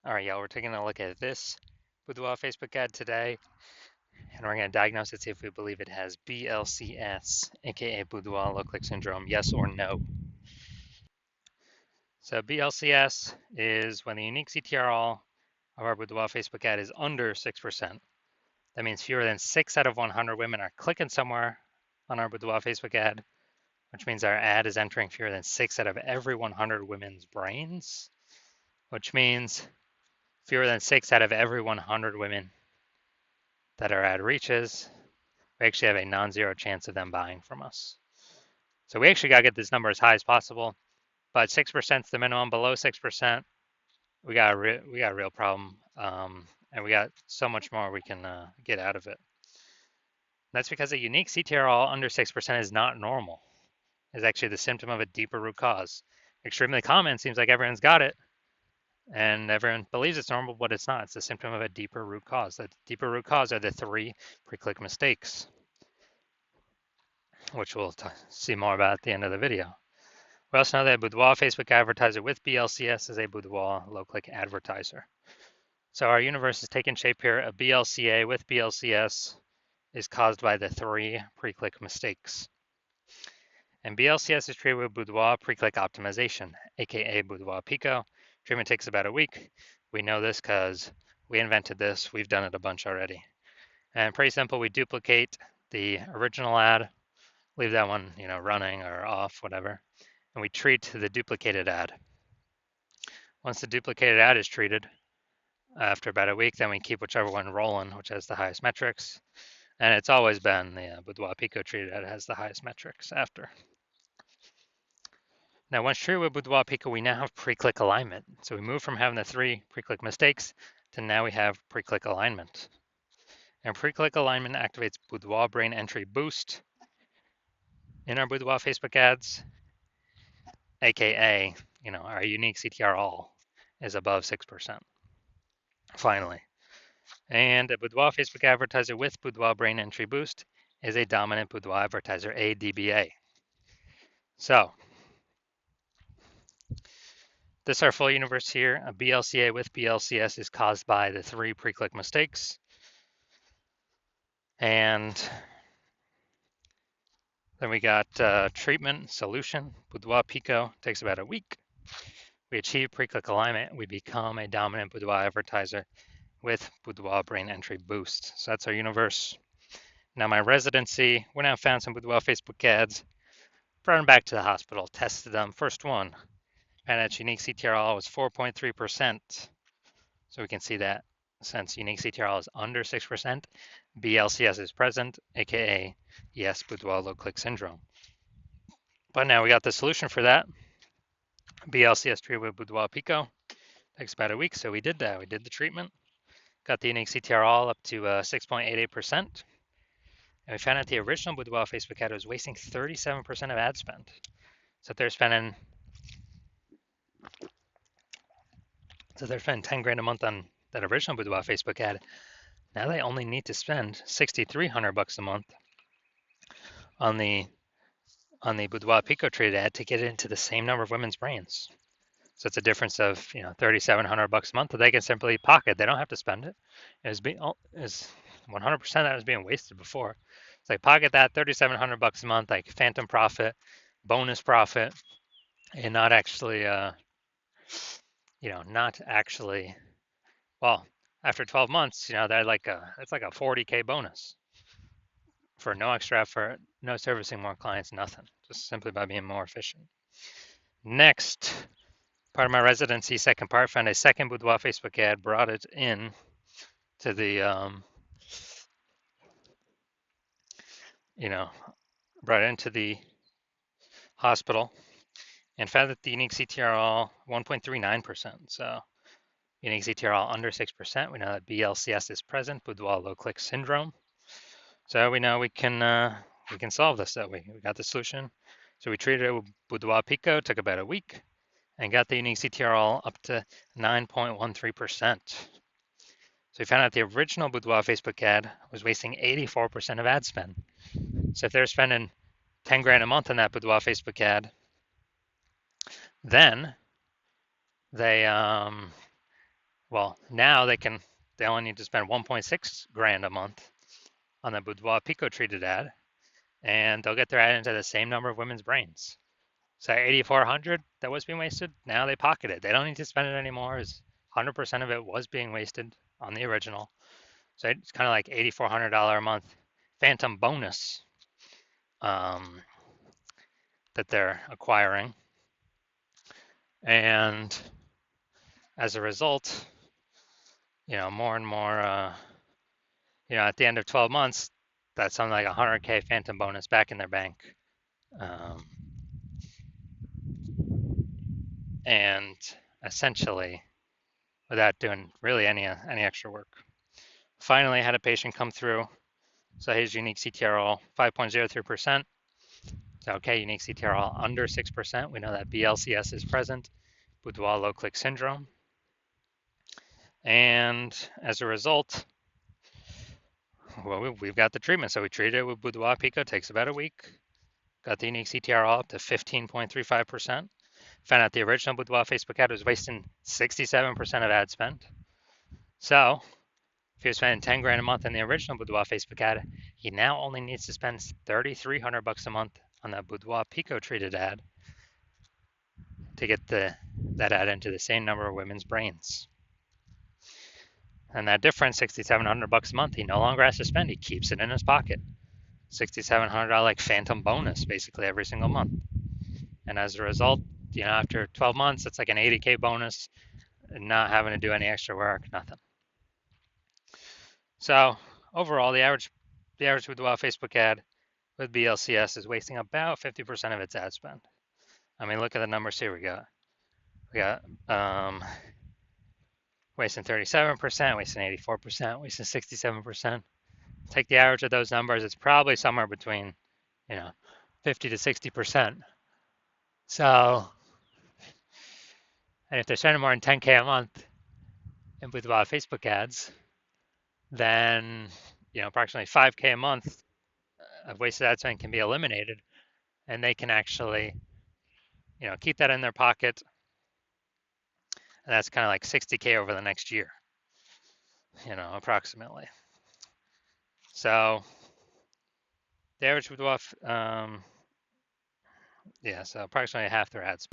All right, y'all, we're taking a look at this Boudoir Facebook ad today, and we're going to diagnose it, see if we believe it has BLCS, aka Boudoir low-click syndrome, yes or no. So BLCS is when the unique CTRL of our Boudoir Facebook ad is under 6%. That means fewer than 6 out of 100 women are clicking somewhere on our Boudoir Facebook ad, which means our ad is entering fewer than 6 out of every 100 women's brains, which means fewer than 6 out of every 100 women that our ad reaches, we actually have a non-zero chance of them buying from us. So we actually got to get this number as high as possible, but 6% is the minimum. Below 6%, we got a real problem, and we got so much more we can get out of it. That's because a unique CTRL under 6% is not normal. It's actually the symptom of a deeper root cause. Extremely common, seems like everyone's got it, and everyone believes it's normal, but it's not. It's a symptom of a deeper root cause. The deeper root cause are the 3 pre-click mistakes, which we'll see more about at the end of the video. We also know that a Boudoir Facebook advertiser with BLCS is a Boudoir low-click advertiser. So our universe is taking shape here. A BLCA with BLCS is caused by the 3 pre-click mistakes. And BLCS is treated with Boudoir pre-click optimization, aka Boudoir Pico. Treatment takes about a week. We know this because we invented this. We've done it a bunch already. And pretty simple, we duplicate the original ad, leave that one, running or off, whatever, and we treat the duplicated ad. Once the duplicated ad is treated, after about a week, then we keep whichever one rolling, which has the highest metrics. And it's always been the Boudoir Pico treated ad has the highest metrics after. Now, once treated with Boudoir Pico, we now have pre-click alignment. So we move from having the 3 pre-click mistakes to now we have pre-click alignment. And pre-click alignment activates Boudoir brain entry boost in our Boudoir Facebook ads, aka, our unique CTR all is above 6%. Finally. And a Boudoir Facebook advertiser with Boudoir brain entry boost is a dominant Boudoir advertiser, a DBA. So this is our full universe here. A BLCA with BLCS is caused by the 3 pre-click mistakes. And then we got treatment, solution. Boudoir Pico takes about a week. We achieve pre-click alignment. We become a dominant Boudoir advertiser with Boudoir brain entry boost. So that's our universe. Now my residency, we now found some Boudoir Facebook ads, brought them back to the hospital, tested them. First one, and its unique CTRL was 4.3%. So we can see that since unique CTRL is under 6%, BLCS is present, aka yes, Boudoir low click syndrome. But now we got the solution for that. BLCS treated with Boudoir Pico. Takes about a week, so we did that. We did the treatment, got the unique CTRL up to 6.88%. And we found out the original Boudoir Facebook ad was wasting 37% of ad spend. So they're spending 10 grand a month on that original Boudoir Facebook ad. Now they only need to spend $6,300 a month on the Boudoir Pico treated ad to get it into the same number of women's brains. So it's a difference of $3,700 a month that they can simply pocket. They don't have to spend it. Is 100% that was being wasted before. It's like pocket that $3,700 a month, like phantom profit, bonus profit, and not actually, well, after 12 months, they're it's like a 40K bonus for no extra effort, no servicing more clients, nothing, just simply by being more efficient. Next, part of my residency, second part, found a second Boudoir Facebook ad, brought it in to the, brought it into the hospital and found that the unique CTRL 1.39%. So unique CTRL under 6%. We know that BLCS is present, Boudoir low click syndrome. So we know we can solve this that way. We got the solution. So we treated it with Boudoir Pico, took about a week, and got the unique CTRL up to 9.13%. So we found out the original Boudoir Facebook ad was wasting 84% of ad spend. So if they're spending 10 grand a month on that Boudoir Facebook ad, then they Well, now they only need to spend 1.6 grand a month on the Boudoir Pico treated ad, and they'll get their ad into the same number of women's brains. So 8,400 that was being wasted, now they pocket it. They don't need to spend it anymore. 100% of it was being wasted on the original. So it's kind of like $8,400 a month phantom bonus um, that they're acquiring. And as a result, more and more, at the end of 12 months, that's something like 100K phantom bonus back in their bank. And essentially, without doing really any extra work. Finally, I had a patient come through. So his unique CTRL 5.03%. So okay, unique CTRL under 6%. We know that BLCS is present, Boudoir low click syndrome. And as a result, well, we've got the treatment. So we treated it with Boudoir Pico. It takes about a week. Got the unique CTRL up to 15.35%. Found out the original Boudoir Facebook ad was wasting 67% of ad spend. So if he was spending 10 grand a month in the original Boudoir Facebook ad, he now only needs to spend 3,300 bucks a month on that Boudoir Pico treated ad to get that ad into the same number of women's brains. And that difference, 6,700 bucks a month, he no longer has to spend. He keeps it in his pocket. $6,700 like phantom bonus basically every single month. And as a result, after 12 months, it's like an 80K bonus, not having to do any extra work, nothing. So overall, the average Boudoir Facebook ad with BLCS is wasting about 50% of its ad spend. I mean, look at the numbers here. We got wasting 37%, wasting 84%, wasting 67%. Take the average of those numbers, it's probably somewhere between, 50 to 60%. So, and if they're spending more than 10K a month with Facebook ads, then, approximately 5K a month of wasted ad spend can be eliminated, and they can actually, keep that in their pocket. And that's kind of like 60K over the next year, approximately. So the average Boudoir, so approximately half their ads.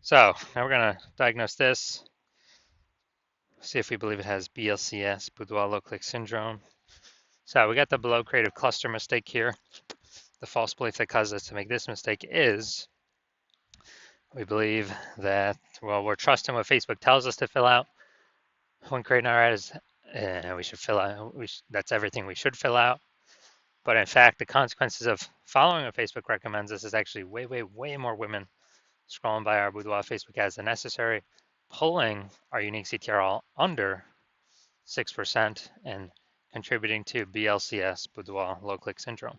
So now we're going to diagnose this, see if we believe it has BLCS, Boudoir low click syndrome. So we got the below creative cluster mistake here. The false belief that causes us to make this mistake is we believe that, we're trusting what Facebook tells us to fill out when creating our ads, and we should fill out, that's everything we should fill out. But in fact, the consequences of following what Facebook recommends us is actually way, way, way more women scrolling by our Boudoir Facebook ads than necessary, pulling our unique CTRL under 6% and contributing to BLCS, Boudoir low click syndrome.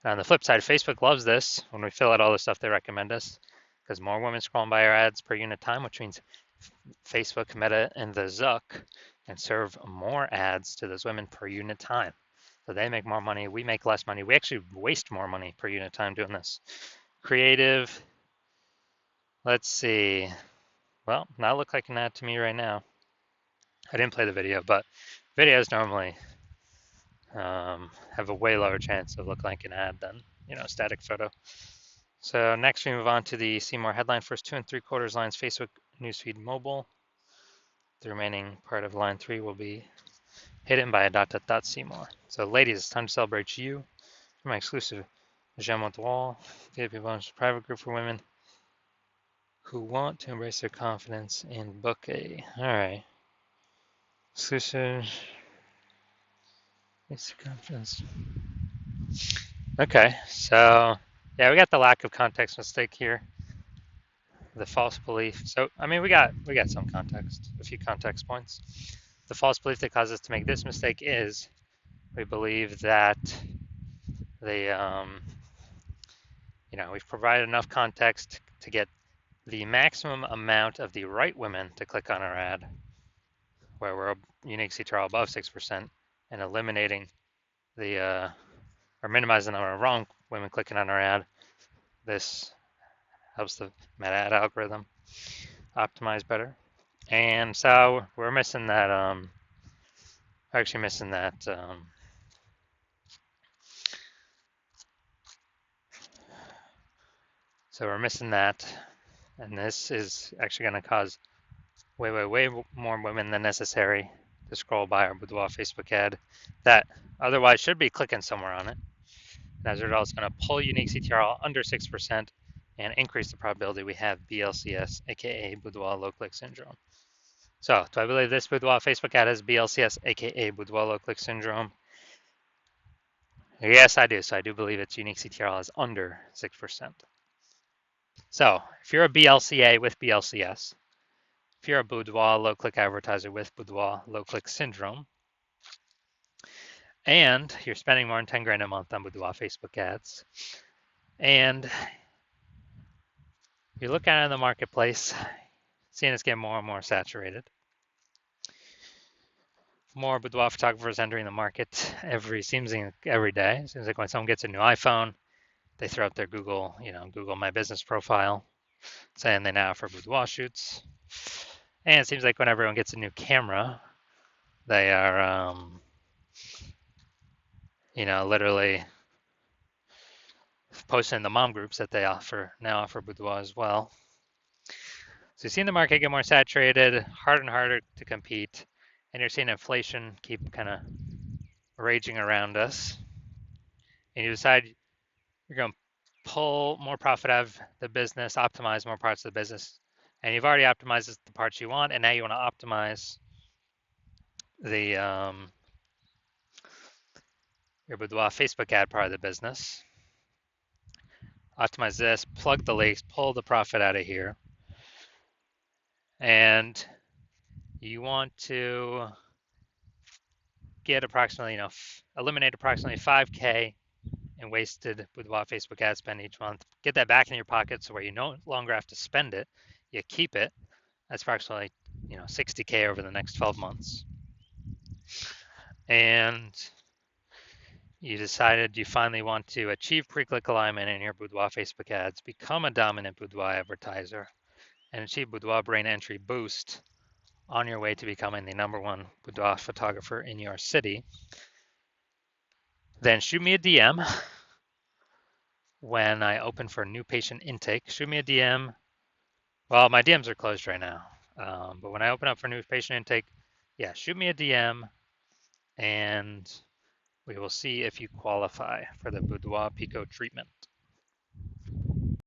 And on the flip side, Facebook loves this when we fill out all the stuff they recommend us, because more women scrolling by our ads per unit time, which means Facebook, Meta, and the Zuck can serve more ads to those women per unit time. So they make more money, we make less money. We actually waste more money per unit time doing this. Creative, let's see. Well, not look like an ad to me right now. I didn't play the video, but videos normally have a way lower chance of looking like an ad than, a static photo. So next we move on to the see more headline. First 2 3/4 lines, Facebook newsfeed mobile. The remaining part of line 3 will be hidden by a ... see more. So ladies, it's time to celebrate you. For my exclusive J'aime Boudoir, VIP bonus private group for women who want to embrace their confidence and book a, all right, exclusive, confidence. Okay, so yeah, we got the lack of context mistake here. The false belief. So I mean, we got some context, a few context points. The false belief that causes us to make this mistake is we believe that we've provided enough context to get the maximum amount of the right women to click on our ad, where we're unique CTRL above 6%, and eliminating or minimizing the number of wrong women clicking on our ad. This helps the meta ad algorithm optimize better. And so we're missing that, actually missing that, so we're missing that. And this is actually going to cause way more women than necessary to scroll by our Boudoir Facebook ad that otherwise should be clicking somewhere on it. And as a result, it's going to pull unique CTRL under 6% and increase the probability we have BLCS, aka Boudoir low click syndrome. So, do I believe this Boudoir Facebook ad has BLCS, aka Boudoir low click syndrome? Yes, I do. So, I do believe its unique CTRL is under 6%. So, if you're a BLCA with BLCS, if you're a Boudoir low click advertiser with Boudoir low click syndrome, and you're spending more than 10 grand a month on Boudoir Facebook ads, and you're looking at it in the marketplace, seeing it's getting more and more saturated. More boudoir photographers entering the market seems like every day. It seems like when someone gets a new iPhone, they throw up their Google My Business profile, saying they now offer boudoir shoots. And it seems like when everyone gets a new camera, they are, literally posting in the mom groups that they now offer boudoir as well. So you're seeing the market get more saturated, harder and harder to compete, and you're seeing inflation keep kind of raging around us. And you decide you're going to pull more profit out of the business, optimize more parts of the business, and you've already optimized the parts you want, and now you want to optimize the your Boudoir Facebook ad part of the business. Optimize this, plug the leaks, pull the profit out of here, and you want to get approximately, eliminate approximately 5K in wasted Boudoir Facebook ad spend each month. Get that back in your pocket so where you no longer have to spend it, you keep it. That's approximately 60K over the next 12 months. And you decided you finally want to achieve pre-click alignment in your Boudoir Facebook ads, become a dominant Boudoir advertiser, and achieve Boudoir brain entry boost on your way to becoming the #1 boudoir photographer in your city. Then shoot me a DM when I open for new patient intake. Shoot me a DM. Well, my DMs are closed right now, but when I open up for new patient intake, yeah, shoot me a DM, and we will see if you qualify for the Boudoir Pico treatment.